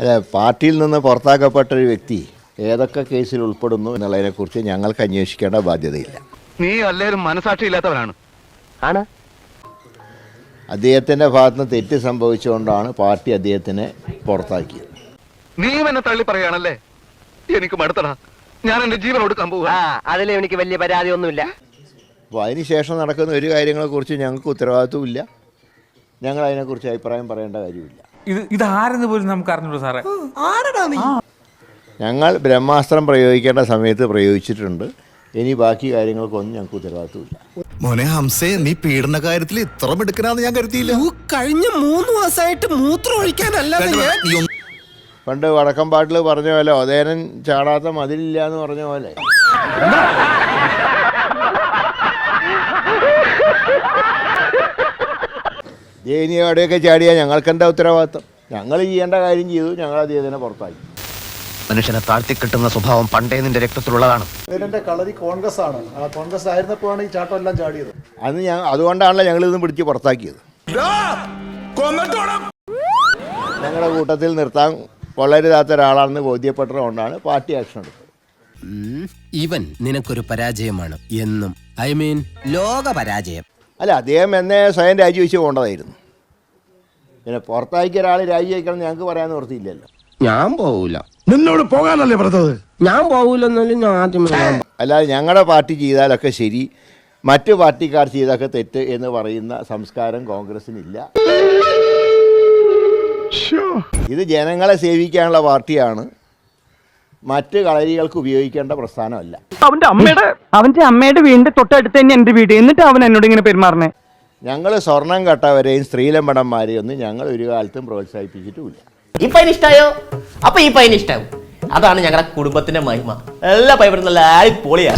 അല്ല, പാർട്ടിയിൽ നിന്ന് പുറത്താക്കപ്പെട്ട ഒരു വ്യക്തി ഏതൊക്കെ കേസിൽ ഉൾപ്പെടുന്നു എന്നുള്ളതിനെക്കുറിച്ച് ഞങ്ങൾക്ക് അന്വേഷിക്കേണ്ട ബാധ്യതയില്ല. നീ അല്ലേലും മനസാക്ഷി ഇല്ലാത്തവനാണ്. ആണ്. അദ്ദേഹത്തിൻ്റെ ഭാഗത്തുനിന്ന് തെറ്റ് സംഭവിച്ചുകൊണ്ടാണ് പാർട്ടി അദ്ദേഹത്തിനെ പുറത്താക്കിയത്. നീ എന്നെ തള്ളി പറയാണല്ലേ? എനിക്ക് മടുത്തടാ. ഞാൻ എന്റെ ജീവൻ കൊടുക്കാൻ പോവുക. അതിലും എനിക്ക് വലിയ പരാതി ഒന്നുമില്ല. അപ്പോൾ അതിനുശേഷം നടക്കുന്ന ഒരു കാര്യങ്ങളെക്കുറിച്ച് ഞങ്ങൾക്ക് ഉത്തരവാദിത്വമില്ല. ഞങ്ങൾ അതിനെക്കുറിച്ച് അഭിപ്രായം പറയേണ്ട കാര്യമില്ല. ഇതാരെന്ന് പോലും നമുക്ക് അറിഞ്ഞുള്ളൂ സാറേ. ഞങ്ങൾ ബ്രഹ്മാസ്ത്രം പ്രയോഗിക്കേണ്ട സമയത്ത് പ്രയോഗിച്ചിട്ടുണ്ട്. ഇനി ബാക്കി കാര്യങ്ങൾക്കൊന്നും ഞങ്ങൾക്ക് ഉത്തരവാദിത്വമില്ല. മോനെ ഹംസേ, നീ പീഡന കാര്യത്തിൽ ഇത്ര മിടുക്കനാന്ന് ഞാൻ കരുതിയില്ല. കഴിഞ്ഞ 3 മാസമായിട്ട് മൂത്രം ഒഴിക്കാനല്ലാതെ പണ്ട് വടക്കമ്പാട്ടിൽ പറഞ്ഞ പോലെ ഒതേനൻ ചാടാത്ത മതിലില്ല എന്ന് പറഞ്ഞ പോലെ അവിടെയൊക്കെ ചാടിയാൽ ഞങ്ങൾക്കെന്താ ഉത്തരവാദിത്വം? ഞങ്ങൾ ചെയ്യേണ്ട കാര്യം ചെയ്തു. ഞങ്ങൾ അദ്ദേഹത്തിനെ പുറത്താക്കി. മനുഷ്യനെ താഴ്ത്തിക്കിട്ടുന്ന സ്വഭാവം പണ്ടേ നിന്റെ രക്തത്തിലുള്ളതാണ്. കളരി കോൺഗ്രസ് ആണ്. ആ കോൺഗ്രസ് ആയിരുന്നപ്പോഴാണ് ഈ ചാട്ടം എല്ലാം ചാടിയത്. അതുകൊണ്ടാണല്ലോ ഞങ്ങൾ ഇന്ന് പിടിച്ച് പുറത്താക്കിയത്. ഞങ്ങളുടെ കൂട്ടത്തിൽ നിർത്താൻ കൊള്ളരുതാത്ത ഒരാളാണെന്ന് ബോധ്യപ്പെട്ടതുകൊണ്ടാണ് പാർട്ടി ആക്ഷൻ എടുത്തത്. ഇവൻ നിനക്കൊരു പരാജയമാണ് എന്നും. ഐ മീൻ ലോക പരാജയം. അല്ല, അദ്ദേഹം എന്നെ സ്വയം രാജിവെച്ച് പോകേണ്ടതായിരുന്നു. പിന്നെ പുറത്താക്കിയ ഒരാൾ രാജിവെക്കണം ഞങ്ങൾക്ക് പറയാൻ നിവൃത്തിയില്ലല്ലോ. ഞാൻ പോവൂല. നിന്നോട് പോകാനല്ലേ പറഞ്ഞത്? ഞാൻ പോവൂലെന്നാലും ഞാൻ ആദ്യം അല്ലാതെ ഞങ്ങളുടെ പാർട്ടി ചെയ്താലൊക്കെ ശരി, മറ്റു പാർട്ടിക്കാർ ചെയ്തൊക്കെ തെറ്റ് എന്ന് പറയുന്ന സംസ്കാരം കോൺഗ്രസിനില്ല. ഇത് ജനങ്ങളെ സേവിക്കാനുള്ള പാർട്ടിയാണ്, മറ്റ് കളരികൾക്ക് ഉപയോഗിക്കേണ്ട പ്രസ്ഥാനമല്ല. അവന്റെ അമ്മയുടെ വീടിന്റെ തൊട്ടടുത്ത് തന്നെ എന്റെ വീട്. എന്നിട്ട് അവൻ എന്നോട് ഇങ്ങനെ പെരുമാറണേ. ഞങ്ങൾ സ്വർണം കട്ടവരെയും സ്ത്രീലമ്പടന്മാരെയും ഒന്നും ഞങ്ങൾ ഒരു കാലത്തും പ്രോത്സാഹിപ്പിച്ചിട്ടുമില്ല. ഈ പയ്യന് ഇഷ്ടായോ? അപ്പൊ ഈ പയ്യന് ഇഷ്ടാവും. അതാണ് ഞങ്ങളുടെ കുടുംബത്തിന്റെ മഹിമ. എല്ലാ പയ്യനും നല്ല പൊളിയാ.